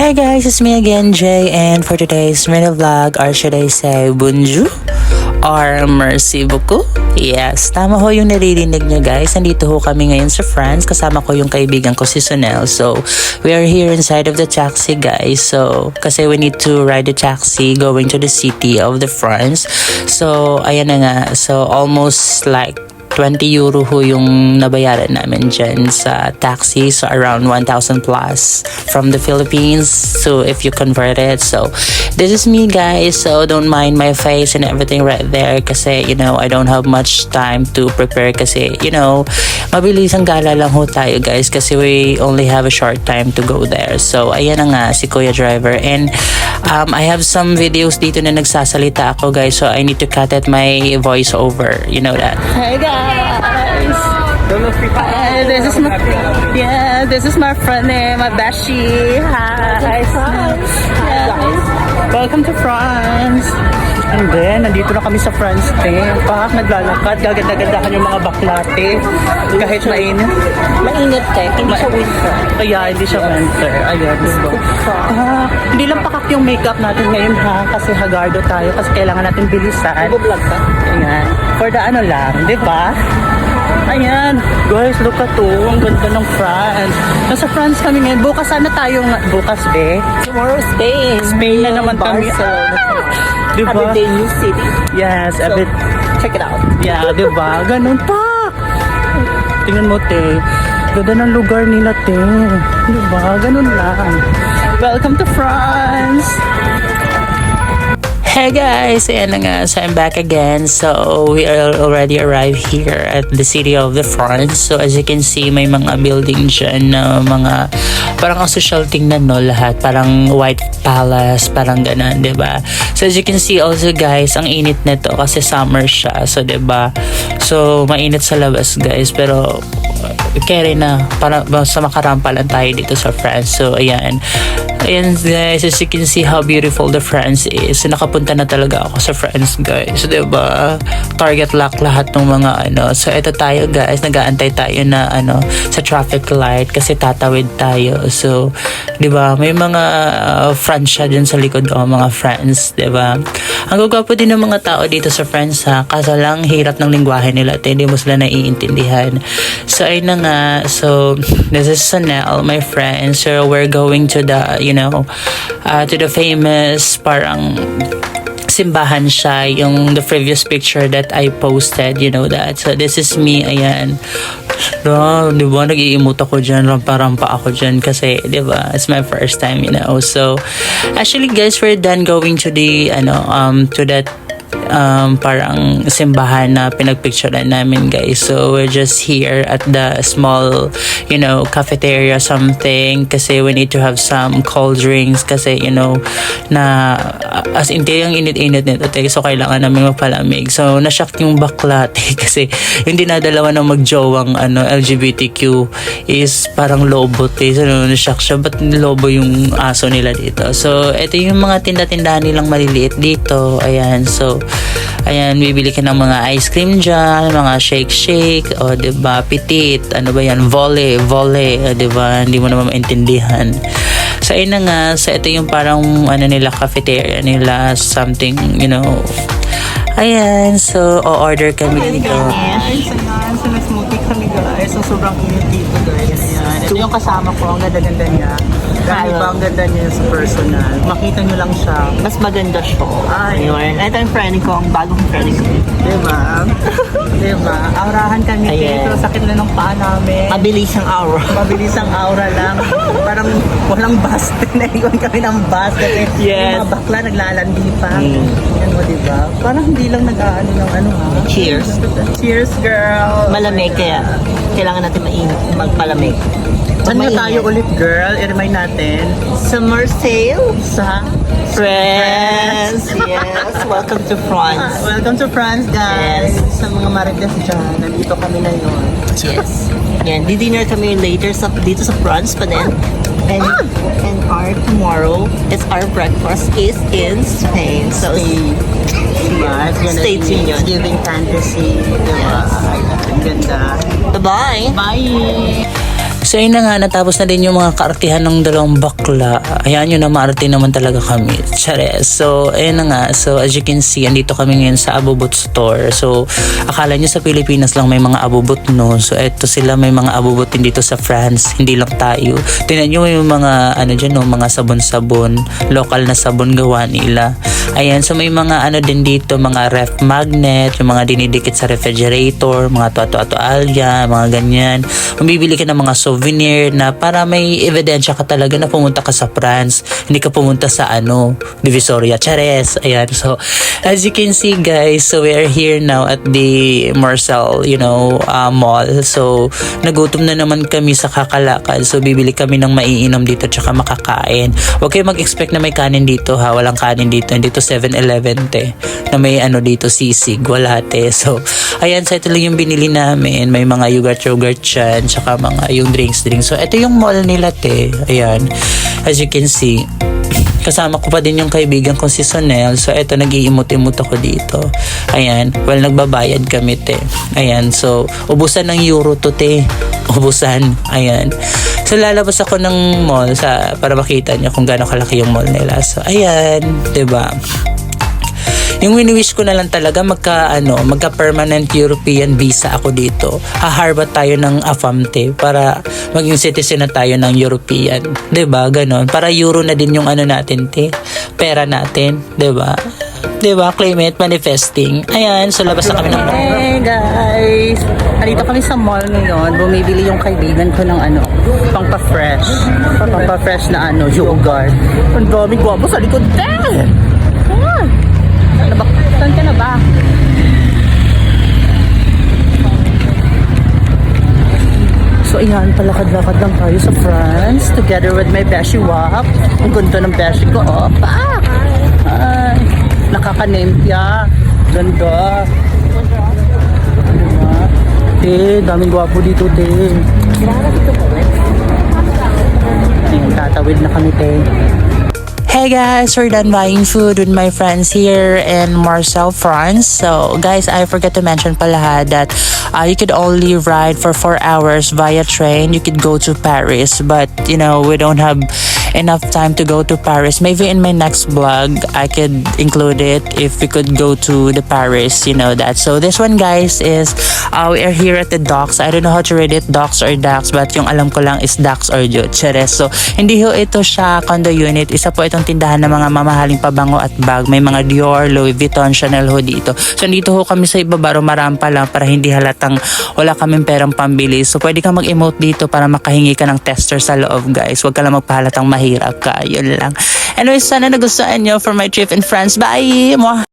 Hey guys, it's me again, Jay, and for today's mini vlog, or should I say, bonjour, or merci beaucoup. Yes, tama ho yung naririnig nyo guys. Nandito ho kami ngayon sa France. Kasama ko yung kaibigan ko si Sonel. So, we are here inside of the taxi guys. So, kasi we need to ride the taxi going to the city of the France. So, ayan na nga. So, almost like 20 euro ho yung nabayaran namin dyan sa taxi. So, around 1,000 plus from the Philippines. So, if you convert it. So, this is me guys. So, don't mind my face and everything right there. Kasi, you know, I don't have much time to prepare. Kasi, you know, mabilis ang gala lang ho tayo guys. Kasi we only have a short time to go there. So, ayan na nga si Kuya Driver. And, I have some videos dito na nagsasalita ako guys. So, I need to cut it my voice over. You know that. Hey guys! Hi, this is my friend my Beshi. Hi. Welcome to France. And then, nandito na kami sa France din. Naglalakad, gaganda-gandahan yung mga baklate. Kahit mainit. Mainit hindi siya winter. Kaya, hindi siya winter. Ayan, diba? Hindi lang pakak yung makeup natin ngayon ha. Kasi hagardo tayo. Kasi kailangan natin bilisan. Nag-vlog ka? Ayan. For the ano lang, di ba? Ayan. Guys, look at to. Ang ganda ng France. Nasa France kami ngayon. Bukas sana tayo bukas, be. Tomorrow, Spain. Spain na naman kami. Diba? Every day, new city. Yes, So, check it out. Yeah, diba? Ganun pa. Tingnan mo, te. Ganda ng lugar nila, te. Diba? Ganun lang. Welcome to France! Hey guys! Ayan na nga. So, I'm back again. So, we are already arrived here at the city of the France. So, as you can see, may mga building dyan na mga parang ang social tingnan, no? Lahat. Parang White Palace. Parang ganun, diba? So, as you can see also, guys, ang init nito kasi summer siya. So, diba? So, mainit sa labas, guys. Pero, carry na. Para sa makarampa lang tayo dito sa France. So, ayan. Ayan guys, as you can see how beautiful the France is. So, nakapunta na talaga ako sa France guys. Diba? Target lock lahat ng mga ano. So, ito tayo guys. Nag-aantay tayo na ano sa traffic light kasi tatawid tayo. So, diba? May mga France siya dyan sa likod ko. Mga France. Diba? Ang gagwapo din ng mga tao dito sa France ha. Kaso lang, hirap ng lingwahe nila. Hindi mo sila naiintindihan. So, ayun na nga. So, this is Sonel, my friend. So, we're going to the, you know, to the famous parang simbahan siya, yung the previous picture that I posted, you know that. So, this is me, ayan. Di ba, nag-i-emote ako dyan, rampa-rampa ako dyan kasi, di ba, it's my first time, you know. So, actually guys, we're done going to the, to that parang simbahan na pinagpicturean namin guys. So we're just here at the small, you know, cafeteria something kasi we need to have some cold drinks kasi, you know, na as in yung init-init nito so kailangan namin magpalamig. So nashock yung bakla kasi yung dinadalawa ng magjowang LGBTQ is parang lobo so nashock siya, ba't lobo yung aso nila dito. So ito yung mga tinda-tindahan nilang maliliit dito. Ayan, so ayan, bibili ka ng mga ice cream dyan, mga shake, o diba, petit, ano ba yan, volley, diba, hindi mo naman maintindihan. So, ayun na nga, so ito yung parang, nila, cafeteria nila, something, you know, ayan, so, o-order kami dito. Guys, ayan, so nag-smoothie kami guys, so sobrang init dito guys, ayan, ito yung kasama ko, ang ganda-ganda niya. Ang ganda niya sa personal. Makita nyo lang siya. Mas maganda siya. Ayun. Ito yung friend ko, ang bagong friend ko. Diba? Diba? Aurahan kami dito. Sakit na ng paa namin. Mabilis ang aura. Mabilis ang aura lang. Parang walang bus. Naiwan kami ng bus. Kasi yung mga bakla naglalandi pa. Yan mo, diba? Parang hindi lang nag-aano ng ano ha. Cheers. Cheers, girl. Malamig kaya kailangan natin magpalamig. Saan na tayo ulit, girl? I-remind natin. Summer sale Sa France. Yes, welcome to France. Welcome to France, guys. Yes. Sa mga marites dyan, nandito kami na yun. Yes. Yan, di-dinner kami later dito sa France pa din. And our tomorrow, it's our breakfast is in Spain. So, stay tuned. Giving fantasy. Diba? Ang ganda. Bye-bye. Bye! So yun na nga, natapos na din yung mga kaartihan ng dalawang bakla. Ayan yun na, maarte naman talaga kami. Chares. So ayun na nga, so as you can see, andito kami ngayon sa Abubot store. So akala nyo sa Pilipinas lang may mga Abubot, no? So eto sila, may mga Abubot din dito sa France. Hindi lang tayo. Tingnan nyo yung mga ano dyan, no? Mga sabon-sabon, local na sabon gawa nila. Ayan, so may mga ano din dito, mga ref magnet, yung mga dinidikit sa refrigerator, mga tuwa-tuwa-tuwalya, mga ganyan. Bibili ka ng mga souvenir na para may ebidensya ka talaga na pumunta ka sa France, hindi ka pumunta sa ano, Divisoria. Chares. Ayan, so as you can see guys, so we are here now at the Marcel, mall. So nagutom na naman kami sa kakalakad, so bibili kami ng maiinom dito tsaka makakain. Huwag kayo mag-expect na may kanin dito ha, walang kanin dito. Dito 7-Eleven te, na may ano dito sisig, wala te. So ayan, so ito lang yung binili namin, may mga yogurt dyan, tsaka mga yung drinks. So ito yung mall nila te, ayan, as you can see. Kasama ko pa din yung kaibigan kong si Sonel. So eto, nag-iimot-imot ako dito. Ayan, well nagbabayad kami te. Ayan, so ubusan ng euro to te, ubusan. Ayan, so lalabas ako ng mall para makita nyo kung gaano kalaki yung mall nila. So ayan, 'di ba? Yung wini-wish ko na lang talaga magka permanent European visa ako dito. Haharbat tayo ng AFAMTE para maging citizen na tayo ng European. 'Di ba? Ganon. Para euro na din yung ano natin, te. Pera natin, 'di ba? 'Di ba? Claim it, manifesting. Ayan, so labas na kami ng mall. Hey guys! Andito kami sa mall ngayon. Bumibili yung kaibigan ko ng pangpa-fresh. Pangpa-fresh na yogurt. Ang dami guwapo sa likod. Saan ka na ba? So ayan, palakad-lakad lang tayo sa France together with my Beshi Wap. Ang ganda ng Beshi ko. Ay, nakaka-nempya. Ganda. Diba? Daming gwapo dito, te. Ayun, tatawid na kami, te. Hey guys, we're done buying food with my friends here in Marseille, France. So guys, I forgot to mention pala that you could only ride for 4 hours via train. You could go to Paris, but we don't have enough time to go to Paris. Maybe in my next vlog, I could include it if we could go to the Paris, that. So this one guys is, we are here at the docks. I don't know how to read it, docks or docks, but yung alam ko lang is docks or Cheres. So hindi ho ito siya condo unit. Isa po itong tindahan ng mga mamahaling pabango at bag. May mga Dior, Louis Vuitton, Chanel ho dito. So dito ho kami sa ibaba, rumarampa lang para hindi halatang wala kaming perang pambili. So pwede kang mag-emote dito para makahingi ka ng tester sa loob guys. Huwag ka lang magpahalatang mahirap ka. Yun lang. Anyways, sana nagustuhan nyo for my trip in France. Bye!